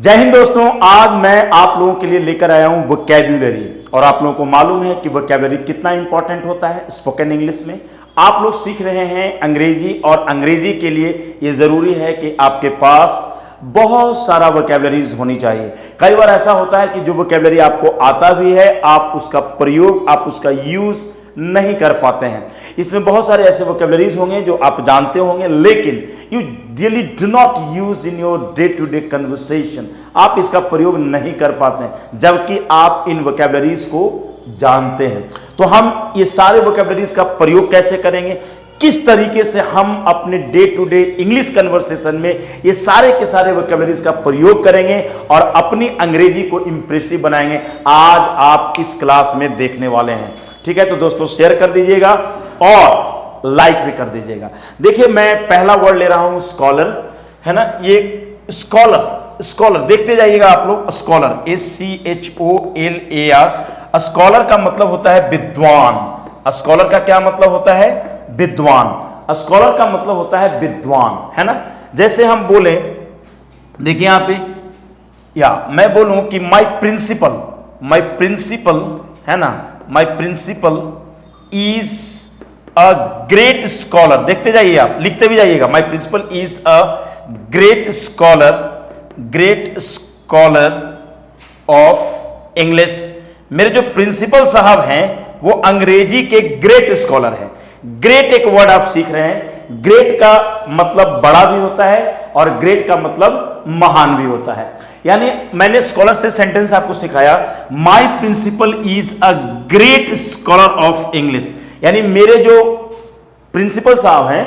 जय हिंद दोस्तों, आज मैं आप लोगों के लिए लेकर आया हूं वोकैब्युलरी। और आप लोगों को मालूम है कि वोकैब्युलरी कितना इंपॉर्टेंट होता है स्पोकन इंग्लिश में। आप लोग सीख रहे हैं अंग्रेजी, और अंग्रेजी के लिए ये जरूरी है कि आपके पास बहुत सारा वोकैब्युलरीज होनी चाहिए। कई बार ऐसा होता है कि जो वोकैब्युलरी आपको आता भी है, आप उसका प्रयोग, आप उसका यूज नहीं कर पाते हैं। इसमें बहुत सारे ऐसे वोकैब्युलरीज होंगे जो आप जानते होंगे, लेकिन you really do not use in your day to day conversation. आप इसका प्रयोग नहीं कर पाते हैं, जबकि आप इन वोकैब्युलरीज को जानते हैं। तो हम ये सारे वोकैब्युलरीज का प्रयोग कैसे करेंगे, किस तरीके से हम अपने day to day English conversation में ये सारे के सारे वोकैब्युलरीज का प्रयोग करेंगे और अपनी अंग्रेजी को इंप्रेसिव बनाएंगे, आज आप इस क्लास में देखने वाले हैं। ठीक है, तो दोस्तों शेयर कर दीजिएगा और लाइक भी कर दीजिएगा। देखिए, मैं पहला वर्ड ले रहा हूं स्कॉलर, है ना। ये स्कॉलर देखते जाइएगा आप लोग। Scholar, SCHOLAR। स्कॉलर का मतलब होता है विद्वान। स्कॉलर का क्या मतलब होता है? विद्वान। स्कॉलर का मतलब होता है विद्वान, है ना। जैसे हम बोले, देखिए यहां पे, या मैं बोलूं कि माय प्रिंसिपल, है ना, my principal is a great scholar. देखते जाइए, आप लिखते भी जाइएगा। My principal is a great scholar of English. मेरे जो प्रिंसिपल साहब हैं वो अंग्रेजी के ग्रेट स्कॉलर हैं। ग्रेट एक वर्ड आप सीख रहे हैं। ग्रेट का मतलब बड़ा भी होता है और ग्रेट का मतलब महान भी होता है। यानी मैंने स्कॉलर से सेंटेंस आपको सिखाया, my principal is a great scholar of English. यानी मेरे जो प्रिंसिपल साहब हैं,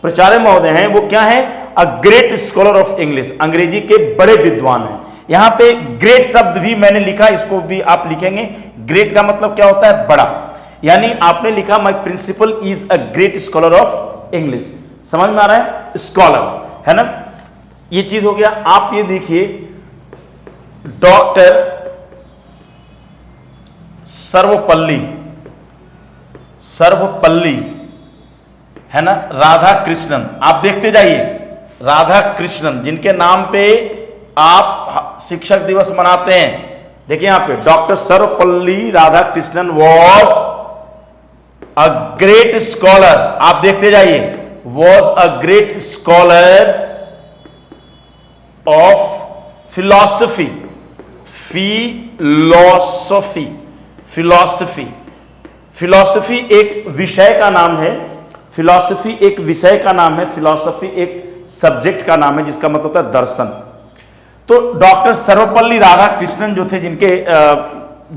प्राचार्य महोदय हैं, वो क्या है? अ ग्रेट स्कॉलर ऑफ इंग्लिश, अंग्रेजी के बड़े विद्वान हैं। यहां पे ग्रेट शब्द भी मैंने लिखा, इसको भी आप लिखेंगे। ग्रेट का मतलब क्या होता है? बड़ा। यानी आपने लिखा my principal is a great scholar of English. समझ में आ रहा है? स्कॉलर, है ना। ये चीज हो गया। आप ये देखिए, डॉक्टर सर्वपल्ली, है ना, राधा कृष्णन। आप देखते जाइए, राधा कृष्णन, जिनके नाम पे आप शिक्षक दिवस मनाते हैं। देखिए यहां पे, doctor Sarvepalli Radha Krishnan was a great scholar. आप देखते जाइए, was a great scholar of philosophy. Philosophy एक विषय का नाम है। फिलॉसफी एक विषय का नाम है। फिलॉसफी एक सब्जेक्ट का नाम है, जिसका मतलब होता है दर्शन। तो डॉक्टर सर्वपल्ली राधा कृष्णन जो थे, जिनके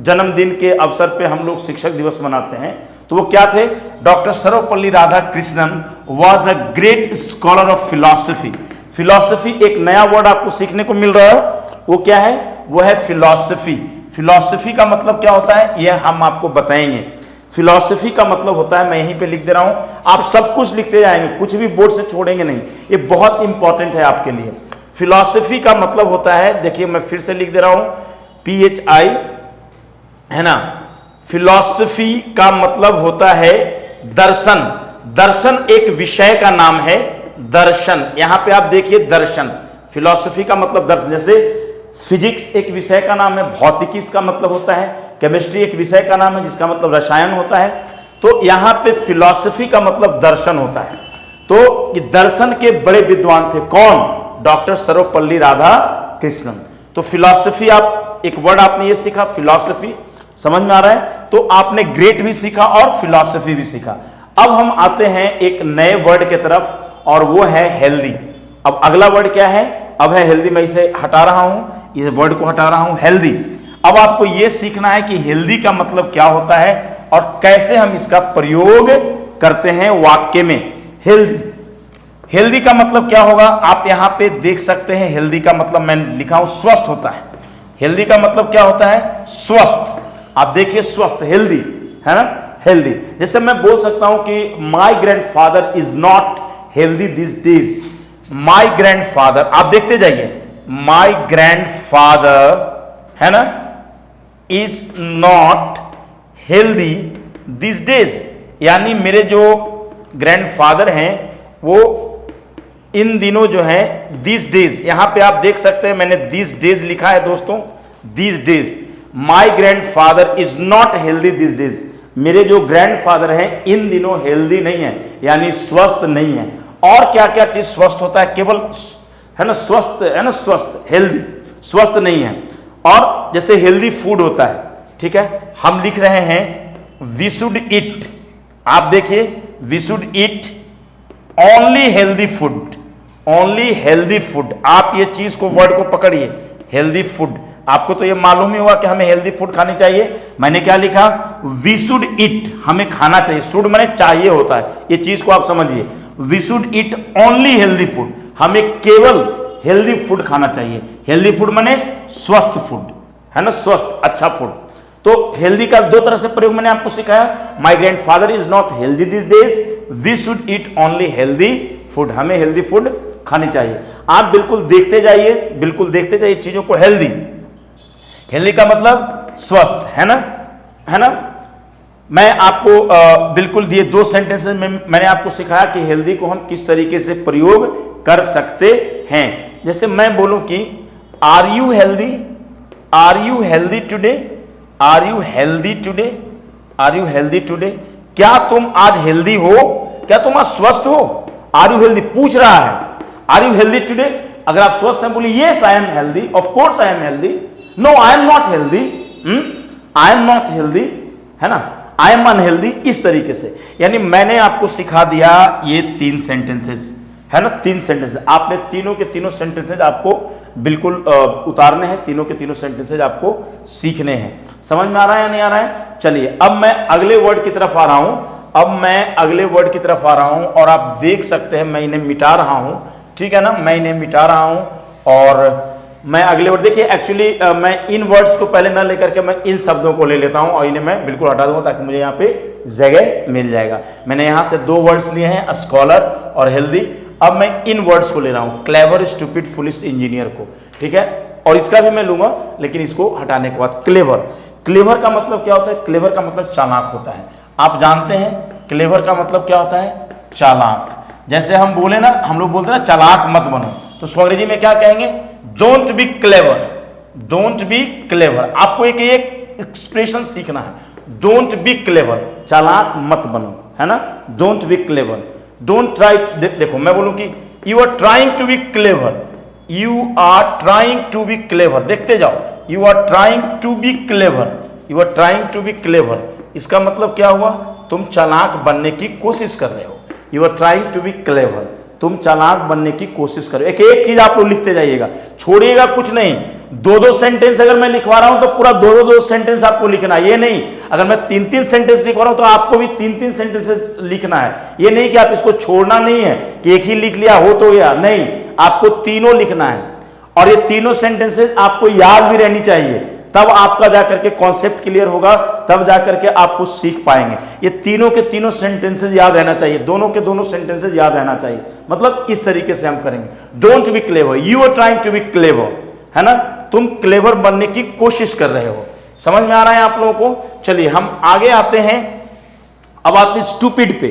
जन्मदिन के अवसर पे हम लोग शिक्षक दिवस मनाते हैं, तो वो क्या थे? Doctor Sarvepalli Radha Krishnan was a great scholar of philosophy. Philosophy एक नया वर्ड आपको सीखने को मिल रहा है। वो क्या है? वो है फिलॉसफी। फिलॉसफी का मतलब क्या होता है, यह हम आपको बताएंगे। फिलॉसफी का मतलब होता है, मैं यहीं पे लिख दे रहा हूं, आप सब कुछ लिखते जाएंगे, कुछ भी बोर्ड से छोड़ेंगे नहीं। ये बहुत इंपॉर्टेंट है आपके लिए। फिलॉसफी का मतलब होता है, देखिए मैं फिर से लिख दे रहा हूं, PHI, है ना। फिलॉसफी का मतलब होता है दर्शन। दर्शन एक विषय का नाम है, दर्शन। यहां पे आप देखिए, दर्शन। फिलॉसफी का मतलब दर्शन। जैसे फिजिक्स एक विषय का नाम है, भौतिकी इसका मतलब होता है, केमिस्ट्री एक विषय का नाम है जिसका मतलब रसायन होता है। तो यहां पे फिलॉसफी का मतलब दर्शन होता है। तो ये दर्शन के बड़े विद्वान थे। कौन? डॉक्टर सर्वपल्ली राधा कृष्णन। तो फिलॉसफी, आप एक वर्ड आपने ये सीखा, फिलॉसफी, समझ में आ रहा है। तो आपने ग्रेट भी सीखा और फिलॉसफी भी सीखा। अब हम आते हैं एक नए वर्ड के तरफ, और वो है हेल्दी। अब अगला वर्ड क्या है? अब है हेल्दी। मैं इसे हटा रहा हूं, इस वर्ड को हटा रहा हूं, हेल्दी। अब आपको यह सीखना है कि हेल्दी का मतलब क्या होता है और कैसे हम इसका प्रयोग करते हैं वाक्य में। हेल्दी का मतलब क्या होगा, आप यहां पे देख सकते हैं। हेल्दी का मतलब मैंने लिखा हूं, स्वस्थ होता है। हेल्दी का मतलब क्या होता है? स्वस्थ। आप देखिए, स्वस्थ, हेल्दी, है ना, हेल्दी। जैसे मैं बोल सकता हूं कि my grandfather is not healthy this days. My grandfather, आप देखते जाइए, माय ग्रैंडफादर, है ना, is not healthy this days. यानी मेरे जो ग्रैंडफादर हैं वो इन दिनों जो है, these days, यहां पे आप देख सकते हैं मैंने these days लिखा है दोस्तों, these days, my grandfather is not healthy these days, मेरे जो ग्रैंडफादर हैं इन दिनों हेल्दी नहीं है, यानी स्वस्थ नहीं है। और क्या क्या चीज स्वस्थ होता है, केवल है ना स्वस्थ, है ना स्वस्थ, हेल्दी, स्वस्थ नहीं है। और जैसे हेल्दी फूड होता है, ठीक है, हम लिख रहे हैं वी शुड ईट, आप देखिए we should eat only healthy food, only healthy food. आप ये चीज को, वर्ड को पकड़िए, हेल्दी फूड। आपको तो ये मालूम ही हुआ कि हमें हेल्दी फूड खानी चाहिए। मैंने क्या लिखा, वी शुड ईट, हमें खाना चाहिए, शुड माने चाहिए होता है, ये चीज को आप समझिए। We should eat only healthy food, हमें केवल हेल्दी फूड खाना चाहिए। हेल्दी फूड माने स्वस्थ फूड, है ना, स्वस्थ अच्छा फूड। तो हेल्दी का दो तरह से प्रयोग मैंने आपको सिखाया। My grandfather is not healthy this days, we should eat only healthy food, हमें हेल्दी फूड खानी चाहिए। आप बिल्कुल देखते जाइए, बिल्कुल देखते जाइए चीजों को। हेल्दी, हेल्दी का मतलब स्वस्थ, है ना, है ना। मैं आपको बिल्कुल दिए दो सेंटेंसेस में मैंने आपको सिखाया कि हेल्दी को हम किस तरीके से प्रयोग कर सकते हैं। जैसे मैं बोलूं कि are you healthy, are you healthy today, are you healthy today, are you healthy today, क्या तुम आज हेल्दी हो, क्या तुम आज स्वस्थ हो। आर यू हेल्दी पूछ रहा है, आर यू हेल्दी टुडे। अगर आप स्वस्थ हैं बोलिए yes I am healthy, of course I am healthy. No I am not healthy, I am not healthy, है ना, आई एम अनहेल्दी, इस तरीके से। यानी मैंने आपको सिखा दिया ये 3 सेंटेंसेस, है ना, 3 सेंटेंसेस। आपने तीनों के तीनों सेंटेंसेस आपको बिल्कुल उतारने हैं, तीनों के तीनों सेंटेंसेस आपको सीखने हैं। समझ में आ रहा है या नहीं आ रहा है। चलिए अब मैं अगले वर्ड की तरफ आ रहा हूं, अब मैं अगले वर्ड की तरफ आ रहा हूं और आप देख सकते हैं मैं इन्हें मिटा रहा हूं, ठीक है ना, मैं इन्हें मिटा रहा हूं और मैं अगले वर्ड, देखिए एक्चुअली मैं इन वर्ड्स को पहले ना लेकर के मैं इन शब्दों को ले लेता हूं और इन्हें मैं बिल्कुल हटा दूंगा ताकि मुझे यहाँ पे जगह मिल जाएगा। मैंने यहाँ से 2 वर्ड्स लिए हैं, स्कॉलर और हेल्दी। अब मैं इन वर्ड्स को ले रहा हूं, क्लेवर, स्टूपिड, फुलिश, इंजीनियर को, ठीक है, और इसका भी मैं लूंगा लेकिन इसको हटाने के बाद क्लेवर। क्लेवर का मतलब क्या होता है, क्लेवर का मतलब चालाक होता है। आप जानते हैं क्लेवर का मतलब क्या होता है, चालाक। जैसे हम बोले ना, हम लोग बोलते हैं ना चालाक मत बनो, तो उसको अंग्रेजी में क्या कहेंगे, don't be clever, don't be clever. आपको एक एक्सप्रेशन सीखना है, डोंट बी क्लेवर, चालाक मत बनो, है ना, don't be clever, don't try. देखो मैं बोलूं कि you are trying to be clever, you are trying to be clever, देखते जाओ, you are trying to be clever, you are trying to be clever. इसका मतलब क्या हुआ, तुम चालाक बनने की कोशिश कर रहे हो। You are trying to be clever, तुम चालाक बनने की कोशिश करो। एक एक चीज आप लोग लिखते जाइएगा, छोड़िएगा कुछ नहीं। 2-2 सेंटेंस अगर मैं लिखवा रहा हूं तो पूरा 2-2 सेंटेंस आपको लिखना है। ये नहीं अगर मैं 3-3 सेंटेंस लिखवा रहा हूं तो आपको भी 3-3 सेंटेंसेस लिखना है। ये नहीं कि आप इसको छोड़ना नहीं है कि एक ही लिख लिया हो तो गया, नहीं, आपको तीनों लिखना है और ये तीनों सेंटेंसेस आपको याद भी रहनी चाहिए, तब आपका जाकर के कॉन्सेप्ट क्लियर होगा, तब जाकर के आप कुछ सीख पाएंगे। ये तीनों के तीनों सेंटेंसेस याद रहना चाहिए, दोनों के दोनों सेंटेंसेस याद रहना चाहिए। मतलब इस तरीके से हम करेंगे, don't be clever, you are trying to be clever, है ना, तुम क्लेवर बनने की कोशिश कर रहे हो। समझ में आ रहा है आप लोगों को। चलिए हम आगे आते हैं, अब आते हैं स्टूपिड पे,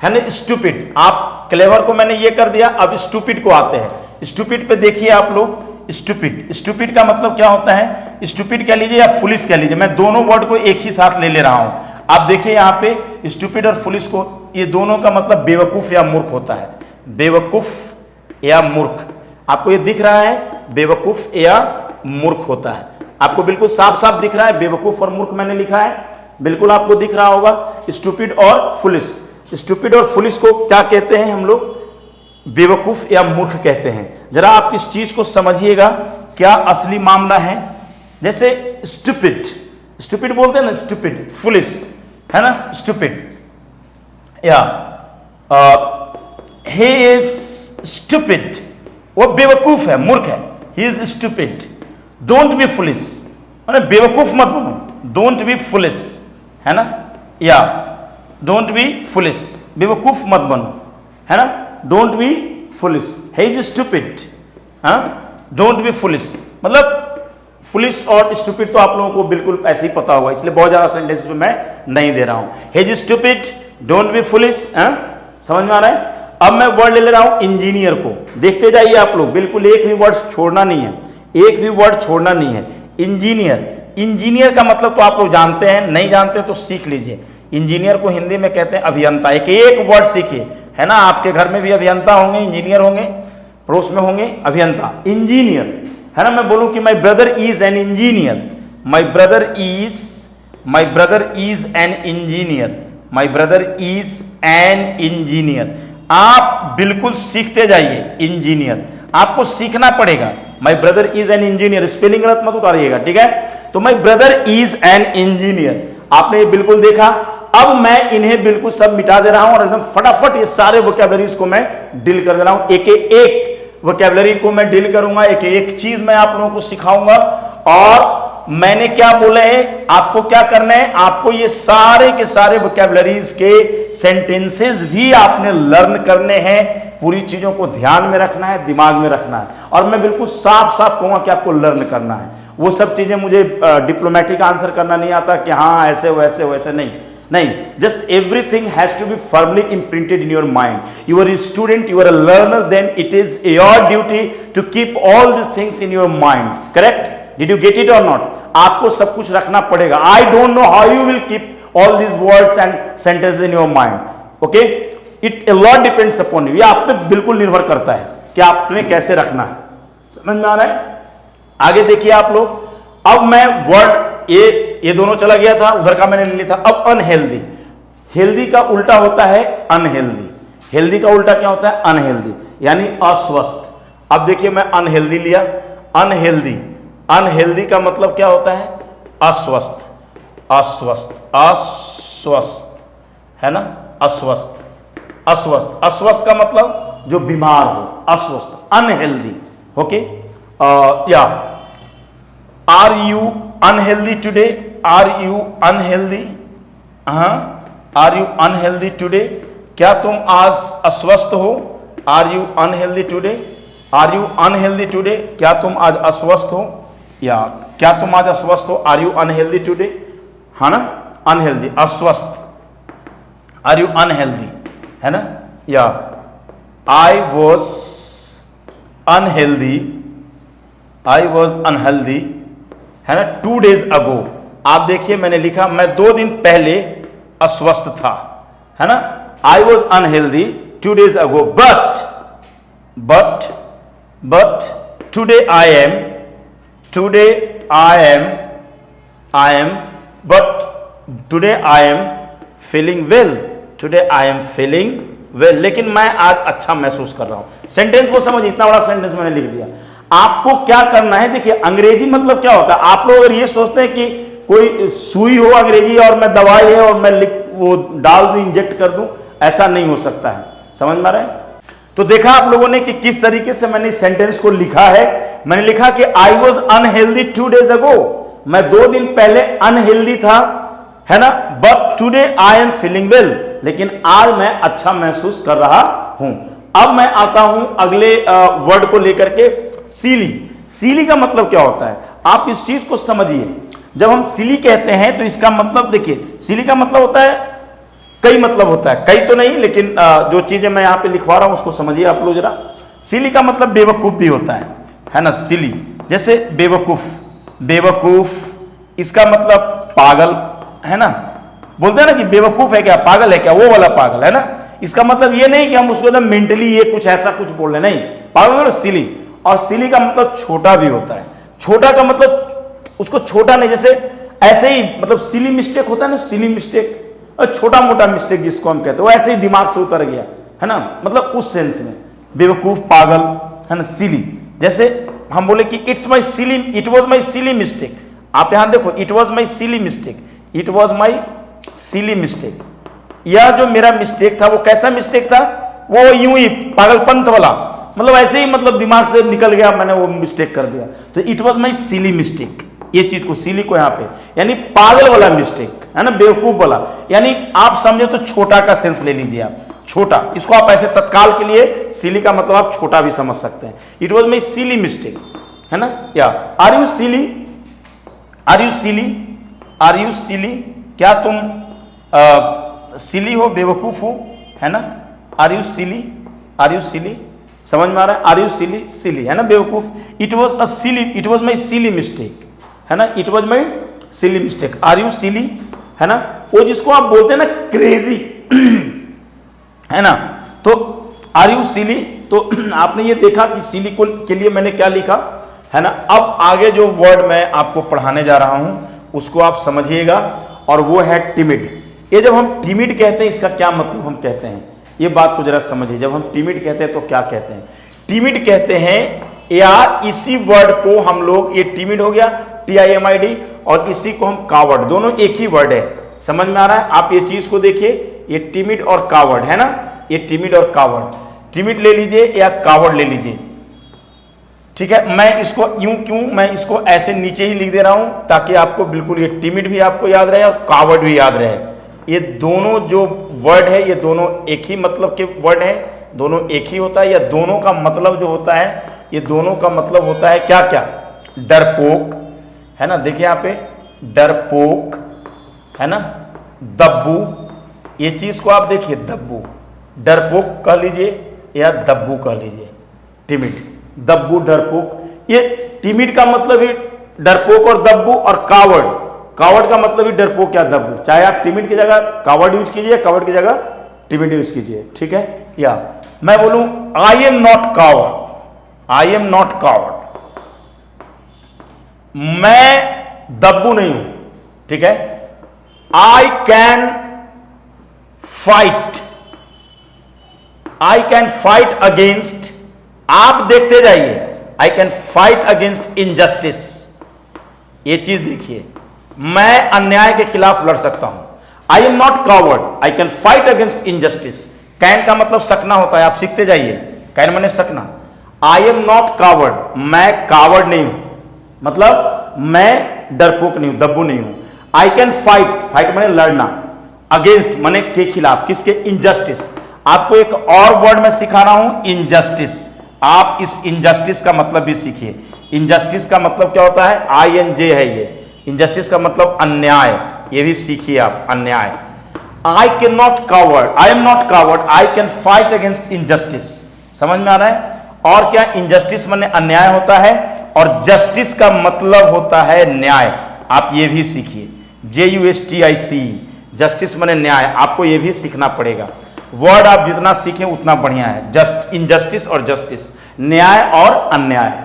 है ना, स्टूपिड। आप क्लेवर को मैंने ये कर दिया, अब स्टूपिड को आते हैं। स्टूपिड पे देखिए आप लोग, स्टूपिड, स्टूपिड का मतलब क्या होता है, स्टूपिड कह लीजिए या फुलिश कह लीजिए, मैं दोनों वर्ड को एक ही साथ ले रहा हूं। आप देखिए यहाँ पे स्टूपिड और फुलिश को, ये दोनों का मतलब बेवकूफ या मूर्ख होता है, बेवकूफ या मूर्ख। आपको ये दिख रहा है, बेवकूफ या मूर्ख होता है, आपको बिल्कुल साफ साफ दिख रहा है, बेवकूफ और मूर्ख मैंने लिखा है, बिल्कुल आपको दिख रहा होगा। स्टूपिड और फुलिश, स्टूपिड और फुलिश को क्या कहते हैं हम लोग, बेवकूफ या मूर्ख कहते हैं। जरा आप इस चीज को समझिएगा, क्या असली मामला है। जैसे स्टूपिड, स्टूपिड बोलते हैं ना, स्टूपिड, फुलिश, है ना, स्टूपिड, या ही इज स्टूपिड, वो बेवकूफ है, मूर्ख है, he is stupid. Don't be foolish, माने बेवकूफ मत बनो, डोंट बी फुलिश, है ना, या डोंट बी फुलिश, बेवकूफ मत बनो, है ना, don't B foolish, he is stupid, हाँ, डोंट बी फुलिश। मतलब फुलिश और स्टूपिड तो आप लोगों को बिल्कुल ऐसे ही पता होगा, इसलिए बहुत ज्यादा सेंटेंस में मैं नहीं दे रहा हूं। He is stupid, don't be foolish, समझ में आ रहा है। अब मैं वर्ड ले रहा हूं इंजीनियर को, देखते जाइए आप लोग, बिल्कुल एक भी वर्ड छोड़ना नहीं है, एक भी वर्ड छोड़ना नहीं है। इंजीनियर, इंजीनियर का मतलब तो आप लोग जानते हैं, नहीं जानते तो सीख लीजिए। इंजीनियर को हिंदी में कहते हैं अभियंता। एक वर्ड सीखिए, है ना, आपके घर में भी अभियंता होंगे, इंजीनियर होंगे, पड़ोस में होंगे अभियंता। इंजीनियर, है ना, मैं बोलूं कि my brother is an engineer, my brother is an engineer, my brother is an engineer. आप बिल्कुल सीखते जाइए, इंजीनियर आपको सीखना पड़ेगा। My brother is an engineer, spelling गलत मत उतारिएगा, ठीक है। तो my brother is an engineer, आपने ये बिल्कुल देखा। अब मैं इन्हें बिल्कुल सब मिटा दे रहा हूं और एकदम फटाफट ये सारे वोकैबुलरीज को मैं डील कर दे रहा हूं। एक वोकैबुलरी को मैं डील करूंगा, एक चीज मैं आप लोगों को सिखाऊंगा। और मैंने क्या बोले हैं, आपको क्या करना है, आपको ये सारे के सारे वोकैबुलरीज के सेंटेंसेस भी आपने लर्न करने हैं। पूरी चीजों को ध्यान में रखना है, दिमाग में रखना है। और मैं बिल्कुल साफ साफ कहूंगा कि आपको लर्न करना है। वो सब चीजें मुझे डिप्लोमेटिक आंसर करना नहीं आता कि हाँ ऐसे वैसे वैसे, नहीं, just everything has to be firmly imprinted in your mind. You are a student, you are a learner, then it is your duty to keep all this things in your mind. Correct? Did you get it or not? आपको सब कुछ रखना पड़ेगा। I don't know how you will keep all these words and sentences in your mind, okay. It a lot depends upon you, ये आप पे बिल्कुल निर्भर करता है कि आपने कैसे रखना है। समझ में आ रहा है? आगे देखिए आप लोग। अब मैं वर्ड ये दोनों चला गया था, उधर का मैंने ले लिया था। अब अनहेल्दी, हेल्दी का उल्टा होता है अनहेल्दी। हेल्दी का उल्टा क्या होता है? अनहेल्दी, यानी अस्वस्थ। अब देखिए मैं अनहेल्दी लिया, अनहेल्दी, अनहेल्दी का मतलब क्या होता है? अस्वस्थ, अस्वस्थ, अस्वस्थ, है ना, अस्वस्थ, अस्वस्थ, अस्वस्थ का मतलब जो बीमार हो, अस्वस्थ, अनहेल्दी, ओके। या are you unhealthy today? Are you unhealthy? Are you unhealthy today? क्या तुम आज अस्वस्थ हो? Are you unhealthy today? Are you unhealthy today? क्या तुम आज अस्वस्थ हो? या क्या तुम आज अस्वस्थ हो? Are you unhealthy today? है ना, अनहेल्दी, अस्वस्थ, आर यू अनहेल्दी, है ना। या I was unhealthy, I was unhealthy, है ना, 2 days अगो। आप देखिए मैंने लिखा मैं 2 दिन पहले अस्वस्थ था, है ना। I was unhealthy 2 days ago, but today I am, today I am, but today I am feeling well, today I am feeling well, लेकिन मैं आज अच्छा महसूस कर रहा हूं। सेंटेंस को समझिए, इतना बड़ा सेंटेंस मैंने लिख दिया। आपको क्या करना है, देखिए अंग्रेजी मतलब क्या होता है। आप लोग अगर ये सोचते हैं कि कोई सुई हो अंग्रेजी और मैं दवाई है और मैं वो डाल दूं, इंजेक्ट कर दूं, ऐसा नहीं हो सकता है। समझ में आ रहा है? तो देखा आप लोगों ने कि किस तरीके से मैंने इस सेंटेंस को लिखा है। मैंने लिखा कि आई वॉज अनहेल्दी 2 days अगो, मैं 2 दिन पहले अनहेल्दी था, है ना, but today I am feeling well, लेकिन आज मैं अच्छा महसूस कर रहा हूं। अब मैं आता हूं अगले वर्ड को लेकर के, सीली। सीली का मतलब क्या होता है? आप इस चीज को समझिए। जब हम सिली कहते हैं तो इसका मतलब देखिए, सिली का मतलब होता है, कई मतलब होता है, कई तो नहीं, लेकिन जो चीजें मैं यहां पे लिखवा रहा हूं उसको समझिए आप लोग जरा। सिली का मतलब बेवकूफ भी होता है ना, सिली, जैसे बेवकूफ, बेवकूफ, इसका मतलब पागल, है ना। बोलते हैं ना कि बेवकूफ है क्या, पागल है क्या, वो वाला पागल, है ना। इसका मतलब ये नहीं कि हम उसको एकदम मेंटली ये कुछ ऐसा कुछ बोल रहे, नहीं, पागल मतलब सिली। और सिली का मतलब छोटा भी होता है। छोटा का मतलब उसको छोटा नहीं, जैसे ऐसे ही मतलब सिली मिस्टेक होता है ना, सिली मिस्टेक, छोटा मोटा मिस्टेक जिसको हम कहते हैं, वो ऐसे ही दिमाग से उतर गया, है ना, मतलब उस सेंस में बेवकूफ, पागल, है ना, सिली। जैसे हम बोले कि it's my silly, it was my silly mistake. आप यहां देखो, it was my silly mistake, it was my silly mistake. यह जो मेरा मिस्टेक था वो कैसा मिस्टेक था? वो यूं ही पागलपंथ वाला, मतलब ऐसे ही, मतलब दिमाग से निकल गया, मैंने वो मिस्टेक कर दिया, तो it was my silly mistake. ये चीज को, सिली को यहाँ पे यानी पागल वाला मिस्टेक, है ना, बेवकूफ वाला, यानी आप समझे तो छोटा का सेंस ले लीजिए आप, छोटा। इसको आप ऐसे तत्काल के लिए सिली का मतलब आप छोटा भी समझ सकते हैं। It was my silly mistake, है ना। या are you silly, are you silly, are you silly, क्या तुम सिली हो, बेवकूफ हो, है ना। Are you silly, are you silly, समझ में आ रहा है? आर यू सिली, सिली है ना बेवकूफ। It was a silly, it was my silly mistake, है ना, it was my silly mistake. Are you silly, है ना, वो जिसको आप बोलते हैं ना क्रेजी है ना, तो आर यू सिली। तो आपने ये देखा कि सिली को के लिए मैंने क्या लिखा, है ना। अब आगे जो वर्ड मैं आपको पढ़ाने जा रहा हूं उसको आप समझिएगा, और वो है टिमिड। ये जब हम टिमिड कहते हैं इसका क्या मतलब हम कहते हैं, ये बात को जरा समझिए। जब हम टिमिड कहते हैं तो क्या कहते हैं? टिमिड कहते हैं, या इसी वर्ड को हम लोग, ये टिमिड हो गया TIMID, और इसी को हम कावर्ड, दोनों एक ही वर्ड है, समझ में आ रहा है? आप ये चीज को देखिए, ये टिमिड और कावर्ड है ना, ये टिमिड और कावर्ड, टिमिड ले लीजिए या कावर्ड ले लीजिए, ठीक है। मैं इसको मैं इसको ऐसे नीचे ही लिख दे रहा हूं ताकि आपको बिल्कुल ये टिमिड भी आपको याद रहे और कावर्ड भी याद रहे। ये दोनों जो वर्ड है ये दोनों एक ही मतलब के वर्ड है, दोनों एक ही होता है, या दोनों का मतलब जो होता है, ये दोनों का मतलब होता है क्या क्या? डरपोक, है ना, देखिए यहाँ पे डरपोक, है ना, दब्बू, ये चीज को आप देखिए, दब्बू, डरपोक कह लीजिए या दब्बू कह लीजिए, टिमिड, दब्बू, डरपोक। ये टिमिड का मतलब ही डरपोक और दब्बू, और कावर्ड, कावर्ड का मतलब ही डरपोक या दब्बू। चाहे आप टिमिड की जगह कावर्ड यूज कीजिए, कावर्ड की जगह टिमिड यूज कीजिए, ठीक है। या मैं बोलूं आई am not coward, I am not coward, मैं दब्बू नहीं हूं, ठीक है। I can fight, I can fight against, आप देखते जाइए, I can fight against injustice. ये चीज देखिए, मैं अन्याय के खिलाफ लड़ सकता हूं। I am not coward, I can fight against injustice. Can का मतलब सकना होता है, आप सीखते जाइए, कैन माने सकना। आई एम नॉट कावर्ड, मैं कावर्ड नहीं हूं, मतलब मैं डरपोक नहीं हूं, दब्बू नहीं हूं। आई कैन फाइट, फाइट माने लड़ना, अगेंस्ट माने के खिलाफ, किसके? इनजस्टिस। आपको एक और वर्ड मैं सिखा रहा हूं, इनजस्टिस। आप इस इनजस्टिस का मतलब भी सीखिए। इनजस्टिस का मतलब क्या होता है? INJ है ये। इनजस्टिस का मतलब अन्याय, ये भी सीखिए आप, अन्याय। I can not coward, I am not coward, I can fight against injustice. समझ में आ रहा है? और क्या? इनजस्टिस माने अन्याय होता है, और जस्टिस का मतलब होता है न्याय। आप ये भी सीखिए, JUSTIC, जस्टिस माने न्याय। आपको ये भी सीखना पड़ेगा। वर्ड आप जितना सीखें उतना बढ़िया है। जस्ट, इनजस्टिस और जस्टिस, न्याय और अन्याय।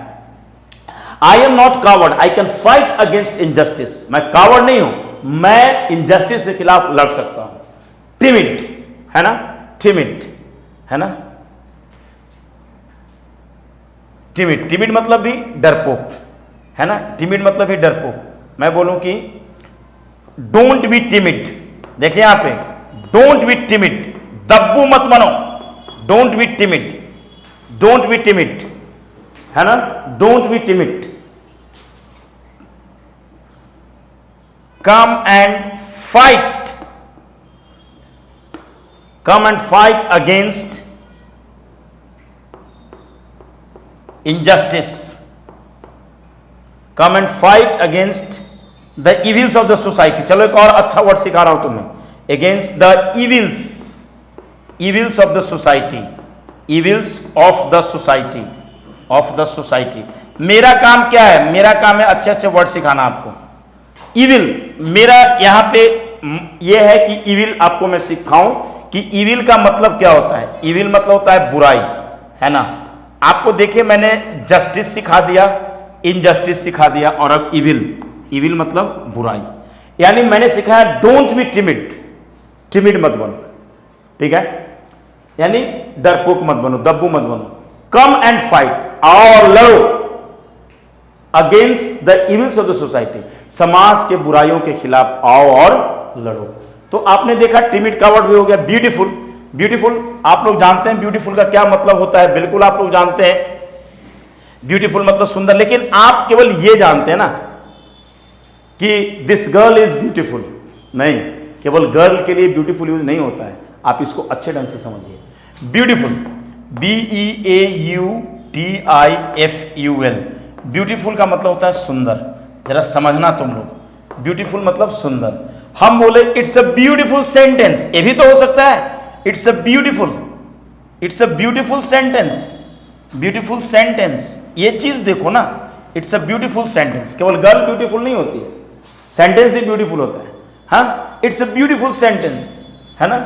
आई am not coward, I can fight against injustice. मैं कावर्ड नहीं हूं, मैं इनजस्टिस के खिलाफ लड़ सकता हूं। टिमिड, है ना, टिमिड, है ना, टिमिड, टिमिड मतलब भी डरपोक, है ना, टिमिड मतलब भी डरपोक। मैं बोलूं कि डोंट बी टिमिड, देखिए यहां पे, डोंट बी टिमिड, दब्बू मत बनो, don't be timid, don't be timid, है ना, don't B timid. Come and fight, come and fight against injustice, come and fight against the evils of the society. चलो एक और अच्छा वर्ड सिखा रहा हूं तुम्हें, against the evils, evils of the society, evils of the society, of the society. मेरा काम क्या है? मेरा काम है अच्छे अच्छे वर्ड सिखाना आपको। इविल, मेरा यहां पे यह है कि इविल आपको मैं सिखाऊं कि इविल का मतलब क्या होता है। इविल मतलब होता है बुराई, है ना। आपको देखिए मैंने जस्टिस सिखा दिया, इनजस्टिस सिखा दिया, और अब इविल, इविल मतलब बुराई। यानी मैंने सिखाया डोंट बी टिमिड, टिमिड मत बनो, ठीक है, यानी डरपोक मत बनो, दब्बू मत बनो। कम एंड फाइट, आओ और लड़ो against the evils of the society, समाज के बुराइयों के खिलाफ आओ और लड़ो। तो आपने देखा टिमिड का वर्ड भी हो गया। ब्यूटीफुल, ब्यूटीफुल आप लोग जानते हैं ब्यूटीफुल का क्या मतलब होता है, बिल्कुल आप लोग जानते हैं। ब्यूटीफुल मतलब सुंदर, लेकिन आप केवल ये जानते हैं ना कि दिस गर्ल इज ब्यूटीफुल, नहीं, केवल गर्ल के लिए ब्यूटीफुल यूज नहीं होता है। आप इसको अच्छे ढंग से समझिए। ब्यूटीफुल, BEAUTIFUL, ब्यूटीफुल का मतलब होता है सुंदर। जरा समझना तुम लोग, ब्यूटीफुल मतलब सुंदर। हम बोले इट्स अ ब्यूटीफुल सेंटेंस, ये भी तो हो सकता है, it's a beautiful, it's a beautiful sentence, beautiful sentence, ये चीज देखो ना, इट्स अ ब्यूटीफुल सेंटेंस। केवल गर्ल ब्यूटीफुल नहीं होती है, सेंटेंस ही ब्यूटीफुल होता है। हाँ, इट्स अ ब्यूटीफुल सेंटेंस, है ना,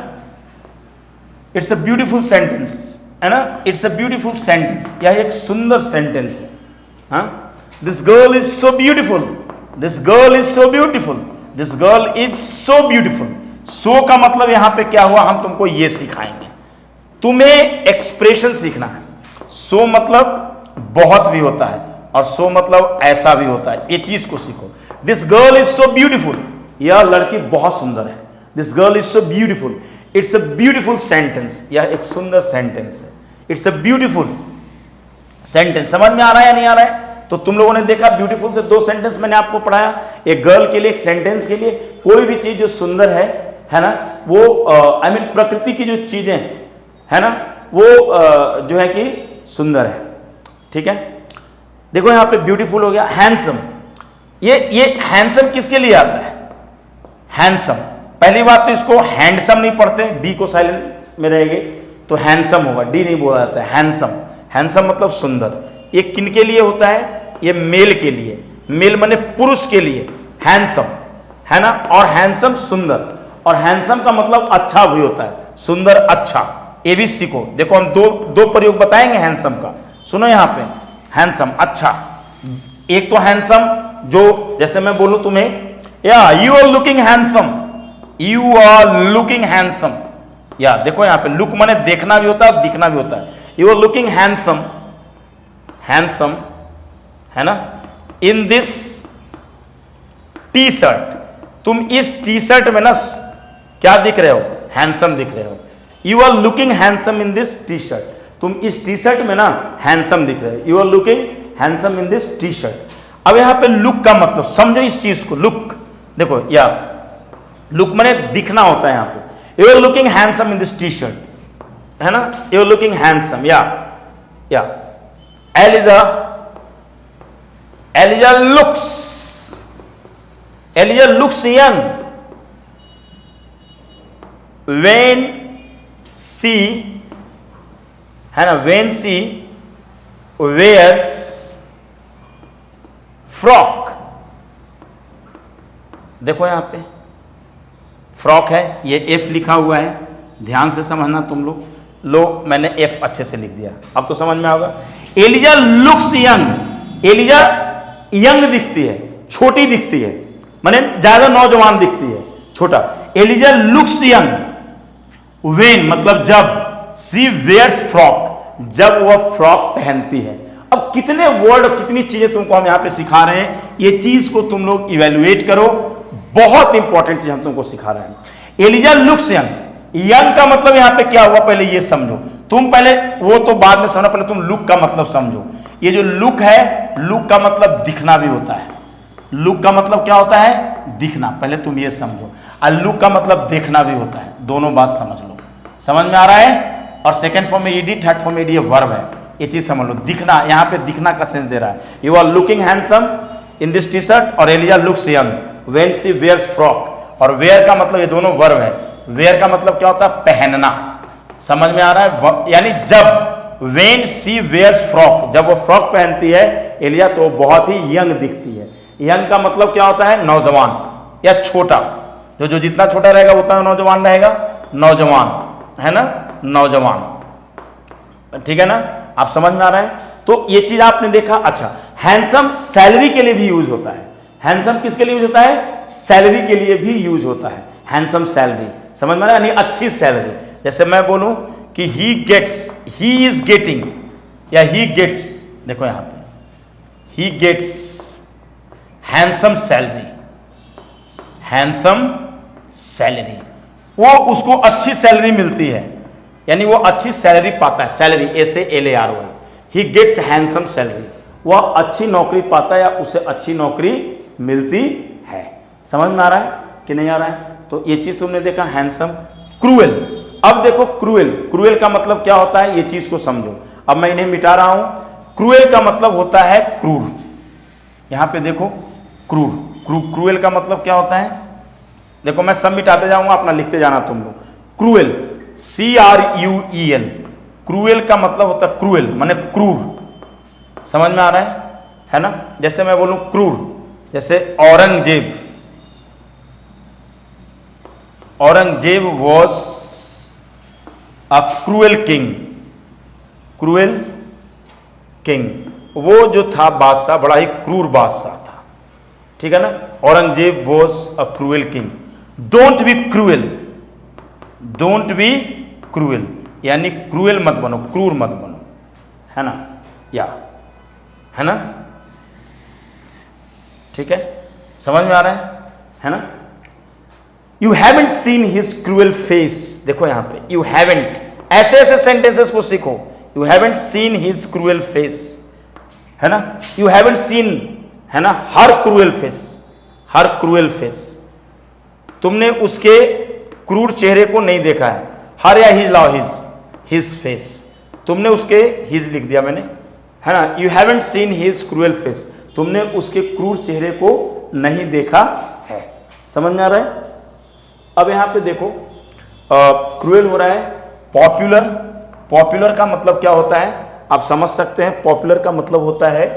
इट्स अ ब्यूटीफुल सेंटेंस, है ना, इट्स अ ब्यूटीफुल सेंटेंस, यह एक सुंदर सेंटेंस है। हाँ, this girl is so beautiful, this girl is so beautiful, this girl is so beautiful. So का मतलब यहां पे क्या हुआ, हम तुमको ये सिखाएंगे, तुम्हें एक्सप्रेशन सीखना है। सो मतलब बहुत भी होता है और सो मतलब ऐसा भी होता है, ये चीज को सीखो। This girl is so beautiful, यह लड़की बहुत सुंदर है। This girl is so beautiful, it's a beautiful sentence, यह एक सुंदर सेंटेंस है। It's a beautiful sentence. समझ में आ रहा है या नहीं आ रहा है? तो तुम लोगों ने देखा ब्यूटीफुल से दो सेंटेंस मैंने आपको पढ़ाया, एक गर्ल के लिए, एक सेंटेंस के लिए। कोई भी चीज जो सुंदर है ना, वो आई मीन प्रकृति की जो चीजें है ना, वो जो है कि सुंदर है। ठीक है, देखो यहां पे ब्यूटीफुल हो गया। हैंडसम, ये हैंडसम किसके लिए आता है? हैंडसम, पहली बात तो इसको हैंडसम नहीं पढ़ते, डी को साइलेंट में रहेंगे तो हैंडसम होगा, डी नहीं बोला जाता है। हैंडसम, हैंडसम मतलब सुंदर। ये किन के लिए होता है? ये मेल के लिए, मेल माने पुरुष के लिए हैंडसम, है ना। और हैंडसम सुंदर, और हैंडसम का मतलब अच्छा भी होता है, सुंदर अच्छा। ये भी सीखो, देखो हम दो प्रयोग बताएंगे हैंडसम का। सुनो यहां पे, हैंडसम अच्छा, एक तो हैंडसम जो जैसे मैं बोलूं तुम्हें, या you are looking handsome, you are looking handsome, या देखो यहां पे लुक माने देखना भी होता है, दिखना भी होता है। You are looking handsome, handsome, है ना, इन दिस टी शर्ट, तुम इस टी शर्ट में ना क्या दिख रहे हो? हैंडसम दिख रहे हो। You are looking handsome in this T shirt, तुम इस टी शर्ट में ना हैंडसम दिख रहे हो। You are looking handsome in this T shirt. अब यहां पे लुक का मतलब समझो इस चीज को, लुक देखो, या लुक माने दिखना होता है यहां पे। You are looking handsome in this T shirt, है ना, यू आर लुकिंग हैंडसम, या Elijah looks young when she, है ना, when she wears फ्रॉक। देखो यहां पे फ्रॉक है, ये एफ लिखा हुआ है, ध्यान से समझना तुम लोग। लो मैंने एफ अच्छे से लिख दिया, अब तो समझ में आएगा। Elijah looks young, Elijah young दिखती है, छोटी दिखती है, माने ज्यादा नौजवान दिखती है, छोटा। एलिजा लुक्स यंग व्हेन मतलब जब, सी वेयर्स फ्रॉक जब वह फ्रॉक पहनती है। अब कितने वर्ड, कितनी चीजें तुमको हम यहां पे सिखा रहे हैं, ये चीज को तुम लोग इवेल्युएट करो, बहुत इंपॉर्टेंट चीज हम तुमको सिखा रहे हैं। एलिजा लुक्स यंग, यंग का मतलब यहां पे क्या हुआ पहले ये समझो तुम, पहले वो तो बाद में समझना, पहले तुम लुक का मतलब समझो। ये जो लुक है, लुक का मतलब दिखना भी होता है। लुक का मतलब क्या होता है? दिखना, पहले तुम ये समझो। और लुक का मतलब देखना भी होता है, दोनों बात समझ लो। समझ में आ रहा है? और सेकंड फॉर्म में ईडी, थर्ड फॉर्म में ईडी वर्ब है, ये चीज समझ लो। दिखना, यहां पे दिखना का सेंस दे रहा है। You are looking handsome in this T shirt, और Eliza looks young when she wears frock. और वेयर का मतलब ये दोनों वर्ब है। वेयर का मतलब क्या होता है? पहनना। समझ में आ रहा है? यानी जब, व्हेन शी वेयर्स फ्रॉक, जब वो फ्रॉक पहनती है एलिया, तो बहुत ही यंग दिखती है। यंग का मतलब क्या होता है? नौजवान या छोटा। जो जितना छोटा रहेगा उतना नौजवान रहेगा, नौजवान, है ना, नौजवान। ठीक है ना, आप समझ में आ रहा है? तो ये चीज आपने देखा। अच्छा, हैंडसम सैलरी के लिए भी यूज होता है। हैंडसम किसके लिए यूज होता है? सैलरी के लिए भी यूज होता है। हैंडसम सैलरी, समझ में आ रहा है? यानी अच्छी सैलरी। जैसे मैं बोलूं कि he gets, he is getting, या ही गेट्स, देखो यहां पे he gets handsome salary, handsome salary, वो उसको अच्छी सैलरी मिलती है, यानी वो अच्छी सैलरी पाता है। Salary, SALARY, he gets handsome salary, वह अच्छी नौकरी पाता है या उसे अच्छी नौकरी मिलती है। समझ में आ रहा है कि नहीं आ रहा है? तो ये चीज तुमने देखा, हैंडसम। क्रूएल, अब देखो क्रूएल, क्रूएल का मतलब क्या होता है ये चीज को समझो। अब मैं इन्हें मिटा रहा हूं। क्रूएल का मतलब होता है क्रूर। यहां पे देखो क्रूर, क्रूएल का मतलब क्या होता है? देखो मैं सब मिटाते जाऊंगा, अपना लिखते जाना तुम लोग। क्रूएल, CRUEL, क्रूएल का मतलब होता है क्रूएल माने क्रूर, समझ में आ रहा है ना। जैसे मैं बोलूं क्रूर, जैसे Aurangzeb, Aurangzeb was a cruel king, cruel king, वो जो था बादशाह बड़ा ही क्रूर बादशाह था, ठीक है ना। Aurangzeb was a cruel king. Don't be cruel, don't be cruel यानी क्रूएल मत बनो, क्रूर मत बनो, है ना, या है ना, ठीक है, समझ में आ रहा है ना। You haven't seen his cruel face, देखो यहां पे यू हैवेंट, ऐसे ऐसे सेंटेंसेस को सीखो। You haven't seen his cruel face, है ना, यू हैवेंट सीन, है ना, हर क्रूएल फेस, हर क्रूएल फेस, तुमने उसके क्रूर चेहरे को नहीं देखा है। हर या हिज लाओ हिज फेस, तुमने उसके हिज लिख दिया मैंने, है ना। You haven't seen his cruel face, तुमने उसके क्रूर चेहरे को नहीं देखा है, समझ में आ रहा है। अब यहां पे देखो क्रूएल हो रहा है पॉपुलर। पॉपुलर का मतलब क्या होता है आप समझ सकते हैं। पॉपुलर का मतलब होता है,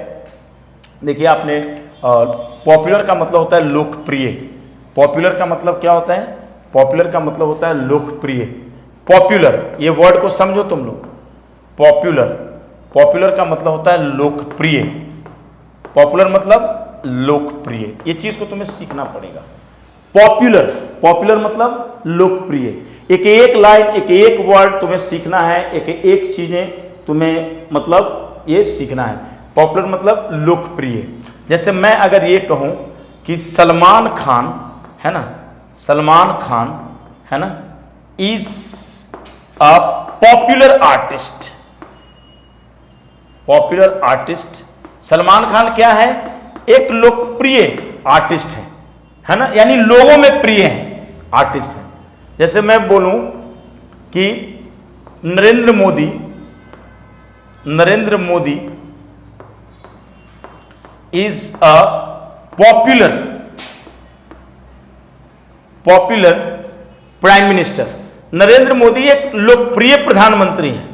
देखिए आपने पॉपुलर का मतलब होता है लोकप्रिय। पॉपुलर का मतलब क्या होता है, पॉपुलर का मतलब होता है लोकप्रिय। पॉपुलर ये वर्ड को समझो तुम लोग, पॉपुलर, पॉपुलर का मतलब होता है लोकप्रिय। पॉपुलर मतलब लोकप्रिय, ये चीज को तुम्हें सीखना पड़ेगा। पॉपुलर, पॉपुलर मतलब लोकप्रिय। एक एक लाइन, एक एक वर्ड तुम्हें सीखना है, एक एक चीजें तुम्हें मतलब ये सीखना है। पॉपुलर मतलब लोकप्रिय। जैसे मैं अगर ये कहूं कि सलमान खान, है ना, सलमान खान, है ना, is a popular artist. Popular artist, Salman Khan क्या है, एक लोकप्रिय आर्टिस्ट है ना, यानी लोगों में प्रिय है, आर्टिस्ट है। जैसे मैं बोलूं कि Narendra Modi, Narendra Modi is a popular, popular prime minister. Narendra Modi एक लोकप्रिय प्रधानमंत्री है।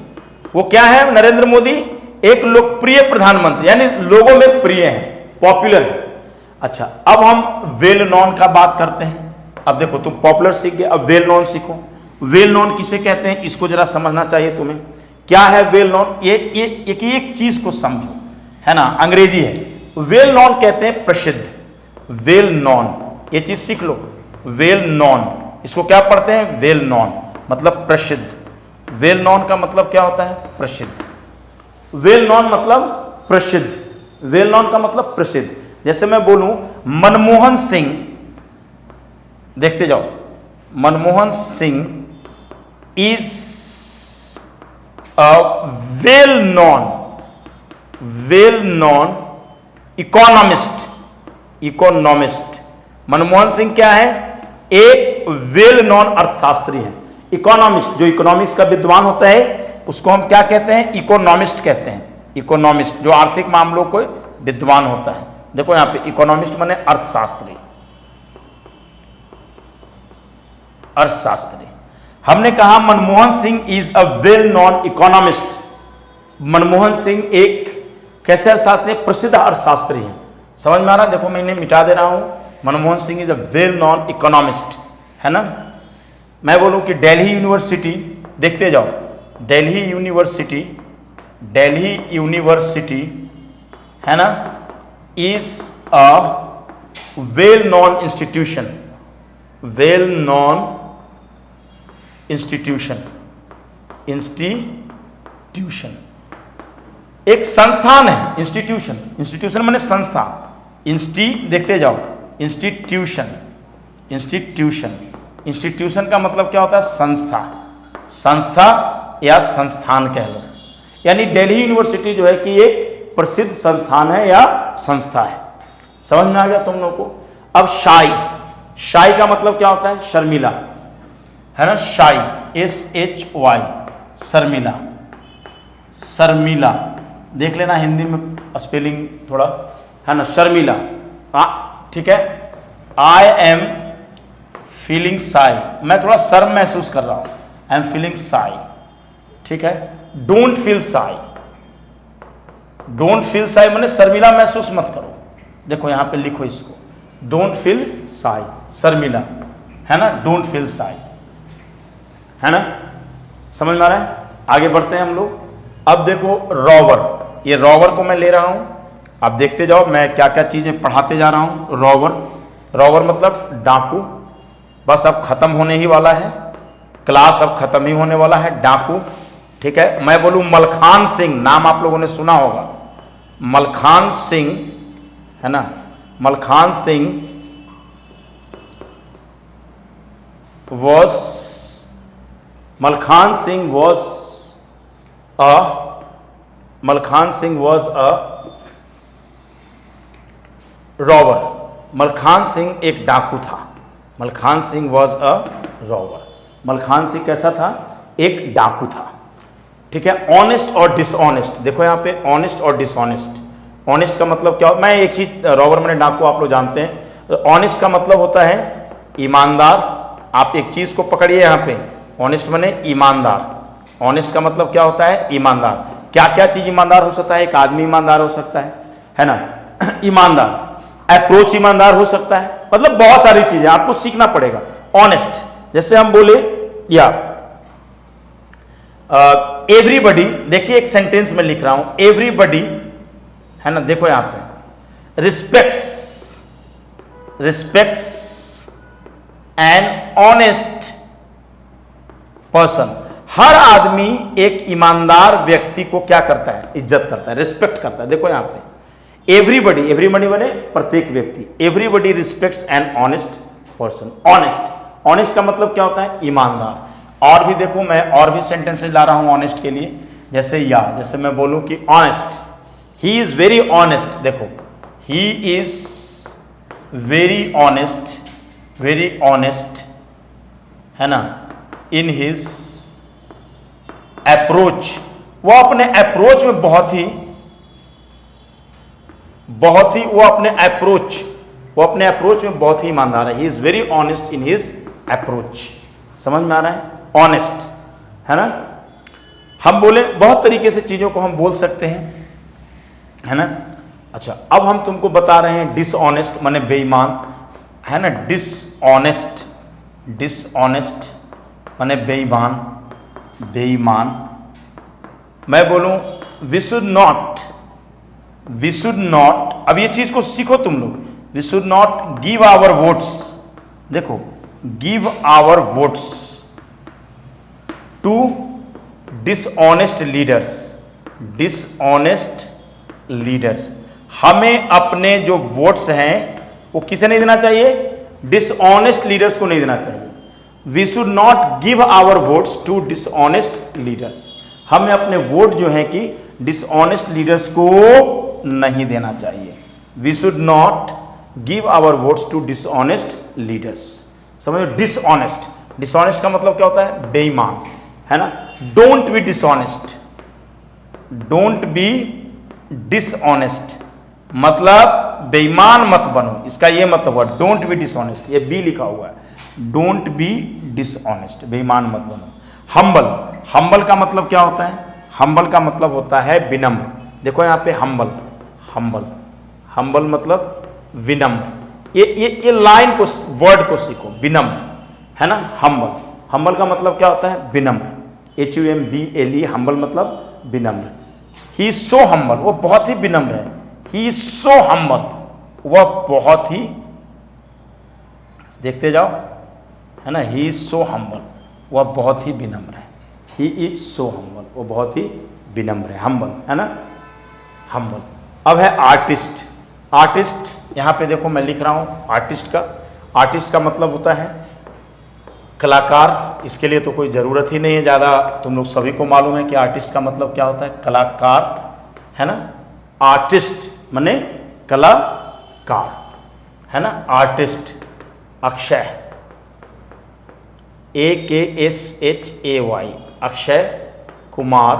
वो क्या है, नरेंद्र मोदी एक लोकप्रिय प्रधानमंत्री यानी लोगों में प्रिय है, पॉपुलर है। अच्छा, अब हम वेल नोन का बात करते हैं। अब देखो तुम पॉपुलर सीख गए, अब वेल नोन सीखो। वेल नोन किसे कहते हैं इसको जरा समझना चाहिए तुम्हें। क्या है वेल नोन, ये एक चीज को समझो, है ना, अंग्रेजी है। वेल नोन कहते हैं प्रसिद्ध, वेल नोन, ये चीज सीख लो। वेल नोन, इसको क्या पढ़ते हैं, वेल नोन मतलब प्रसिद्ध। वेल नोन का मतलब क्या होता है, प्रसिद्ध। वेल नोन मतलब प्रसिद्ध, वेल नोन का मतलब प्रसिद्ध। जैसे मैं बोलूं मनमोहन सिंह, देखते जाओ, Manmohan Singh is a well known, well known economist, economist. Manmohan Singh क्या है, एक वेल नोन अर्थशास्त्री है। इकोनॉमिस्ट, जो इकोनॉमिक्स का विद्वान होता है उसको हम क्या कहते हैं, इकोनॉमिस्ट कहते हैं। इकोनॉमिस्ट जो आर्थिक मामलों को विद्वान होता है। देखो यहां पे इकोनॉमिस्ट माने अर्थशास्त्री, अर्थशास्त्री। हमने कहा Manmohan Singh is a well known economist. Manmohan Singh एक कैसे अर्थशास्त्री, प्रसिद्ध अर्थशास्त्री है। समझ में आ रहा है, देखो मैं इन्हें मिटा दे रहा हूं। Manmohan Singh is a well known economist, है ना। मैं बोलूं कि दिल्ली यूनिवर्सिटी, देखते जाओ, दिल्ली यूनिवर्सिटी, दिल्ली यूनिवर्सिटी, है ना, is a well known institution, well known institution, institution एक संस्थान है। इंस्टीट्यूशन, इंस्टीट्यूशन माने संस्था, इंस्टी देखते जाओ, इंस्टीट्यूशन, इंस्टीट्यूशन, इंस्टीट्यूशन का मतलब क्या होता है, संस्था, संस्था या संस्थान कह लो। यानी दिल्ली यूनिवर्सिटी जो है कि एक प्रसिद्ध संस्थान है या संस्था है। समझ में आ गया तुम लोगों को। अब शाई, शाई का मतलब क्या होता है, शर्मिला, है ना, शाई, SHY, शर्मिला, शर्मिला देख लेना हिंदी में स्पेलिंग थोड़ा, है ना, शर्मिला, ठीक है। आई एम फीलिंग साई, मैं थोड़ा शर्म महसूस कर रहा हूं, आई एम फीलिंग साई, ठीक है। Don't feel Sai, don't feel Sai मैंने शर्मिला महसूस मत करो। देखो यहां पे लिखो इसको, डोंट फील साई, शर्मिला, है ना, डोंट फील साई, है ना, समझ में आ रहा है। आगे बढ़ते हैं हम लोग। अब देखो रॉवर, ये रॉवर को मैं ले रहा हूं, अब देखते जाओ मैं क्या क्या चीजें पढ़ाते जा रहा हूं। रॉवर, रॉवर मतलब डाकू, बस अब खत्म होने ही वाला है, क्लास अब खत्म ही होने वाला है। डाकू, ठीक है। मैं बोलूं मलखान सिंह, नाम आप लोगों ने सुना होगा, मलखान सिंह, है ना, Malkhan Singh was Malkhan Singh was a robber। Malkhan Singh एक डाकू था। Malkhan Singh was a robber. Malkhan Singh कैसा था? एक डाकू था, ठीक है। ऑनेस्ट और डिसऑनेस्ट, देखो यहाँ पे ऑनेस्ट और डिसऑनेस्ट। ऑनेस्ट का मतलब क्या? मैं एक ही रॉबर मैंने डाकू आप लोग जानते हैं। ऑनेस्ट का मतलब होता है ईमानदार। आप एक चीज को पकड़िए यहाँ पे, ऑनेस्ट माने ईमानदार। ऑनेस्ट का मतलब क्या होता है? ईमानदार। क्या क्या चीज ईमानदार हो सकता है? एक आदमी ईमानदार हो सकता है ना, ईमानदार। अप्रोच ईमानदार हो सकता है, मतलब बहुत सारी चीजें आपको सीखना पड़ेगा। ऑनेस्ट, जैसे हम बोले या एवरीबडी, देखिए एक सेंटेंस में लिख रहा हूं, एवरीबडी, है ना, देखो यहां पे रिस्पेक्ट्स एन ऑनेस्ट पर्सन। हर आदमी एक ईमानदार व्यक्ति को क्या करता है? इज्जत करता है, रिस्पेक्ट करता है। देखो यहां पे एवरीबडी, एवरीबडी बने प्रत्येक व्यक्ति। Everybody respects an honest person. Honest, honest का मतलब क्या होता है? ईमानदार। और भी देखो मैं और भी सेंटेंसेस ला रहा हूं ऑनेस्ट के लिए, जैसे या, जैसे मैं बोलूं कि honest, he is very honest. देखो he is very honest, very honest, है ना, इन हिज अप्रोच। वो अपने अप्रोच में बहुत ही वो अपने अप्रोच में बहुत ही ईमानदार है। ही is very honest in his approach. समझ में आ रहा है? ऑनेस्ट, है ना। हम बोले बहुत तरीके से चीजों को हम बोल सकते हैं, है ना। अच्छा, अब हम तुमको बता रहे हैं डिसऑनेस्ट माने बेईमान, है ना। डिसऑनेस्ट, डिसऑनेस्ट माने बेईमान, बेईमान। मैं बोलूं वी शुड नॉट, अब ये चीज को सीखो तुम लोग। We should not give our votes, देखो give our votes to dishonest leaders. Dishonest leaders, हमें अपने जो वोट्स हैं वो किसे नहीं देना चाहिए? डिसऑनेस्ट लीडर्स को नहीं देना चाहिए। We should not give our votes to dishonest leaders. हमें अपने वोट जो है कि डिसऑनेस्ट लीडर्स को नहीं देना चाहिए। We should not give our votes to dishonest leaders. समझो, डिसऑनेस्ट, डिसऑनेस्ट का मतलब क्या होता है? बेईमान, है ना। Don't be dishonest, don't be dishonest मतलब बेईमान मत बनो, इसका ये मतलब हुआ। डोंट बी डिसऑनेस्ट, ये बी लिखा हुआ है। डोंट बी डिसऑनेस्ट, बेईमान मत बनो। हम्बल, हम्बल का मतलब क्या होता है? हम्बल का मतलब होता है विनम्र। देखो यहाँ पे हम्बल, हम्बल, हम्बल मतलब विनम्र। ये लाइन को, वर्ड को सीखो, विनम्र, है ना। हम्बल, हम्बल का मतलब क्या होता है? विनम्र। HUMBLE, हम्बल मतलब विनम्र। ही इज सो हम्बल, वो बहुत ही विनम्र है। ही इज सो हम्बल, वह बहुत ही, देखते जाओ, है ना। ही इज सो हम्बल, वह बहुत ही विनम्र है। ही इज सो हम्बल, वो बहुत ही विनम्र है, हम्बल, है ना, हम्बल। अब है आर्टिस्ट। आर्टिस्ट, यहां पे देखो मैं लिख रहा हूं आर्टिस्ट का। आर्टिस्ट का मतलब होता है कलाकार। इसके लिए तो कोई ज़रूरत ही नहीं है ज़्यादा, तुम लोग सभी को मालूम है कि आर्टिस्ट का मतलब क्या होता है? कलाकार, है ना। आर्टिस्ट माने कलाकार, है ना। आर्टिस्ट, अक्षय, AKSHAY, अक्षय कुमार,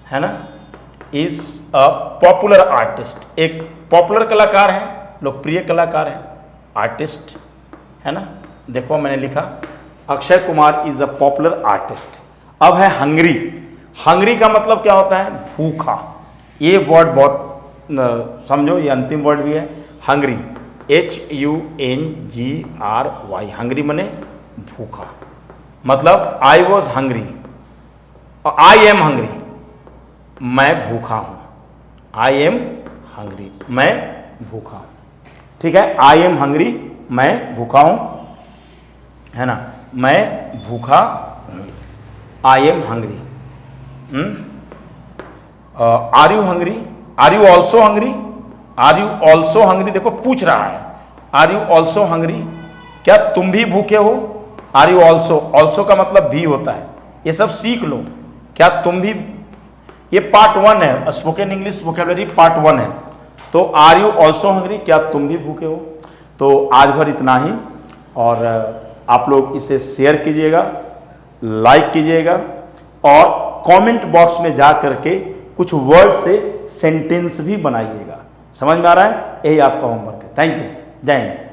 है ना, इज अ पॉपुलर आर्टिस्ट। एक पॉपुलर कलाकार है, लोकप्रिय कलाकार है, आर्टिस्ट, है ना। देखो मैंने लिखा Akshay Kumar is a popular artist. अब है हंग्री। हंग्री का मतलब क्या होता है? भूखा। ये वर्ड बहुत समझो, ये अंतिम वर्ड भी है, हंग्री, HUNGRY। हंग्री मने भूखा, मतलब I was hungry, I am hungry, मैं भूखा हूं। आई एम हंग्री, मैं भूखा हूं। ठीक है, आई एम हंग्री, मैं भूखा हूं, है ना, मैं भूखा हूं। I am hungry. Are you hungry? Are you also hungry? Are you also hungry? देखो पूछ रहा है, आर यू ऑल्सो हंग्री? क्या तुम भी भूखे हो? आर यू ऑल्सो, ऑल्सो का मतलब भी होता है, ये सब सीख लो। क्या तुम भी, ये पार्ट 1 है, स्पोकन इंग्लिश वोकैबुलरी पार्ट 1 है। तो आर यू ऑल्सो हंग्री, क्या तुम भी भूखे हो? तो आज भर इतना ही, और आप लोग इसे शेयर कीजिएगा, लाइक कीजिएगा, और कमेंट बॉक्स में जा करके कुछ वर्ड से सेंटेंस भी बनाइएगा। समझ में आ रहा है? यही आपका होमवर्क है। थैंक यू, जय हिंद।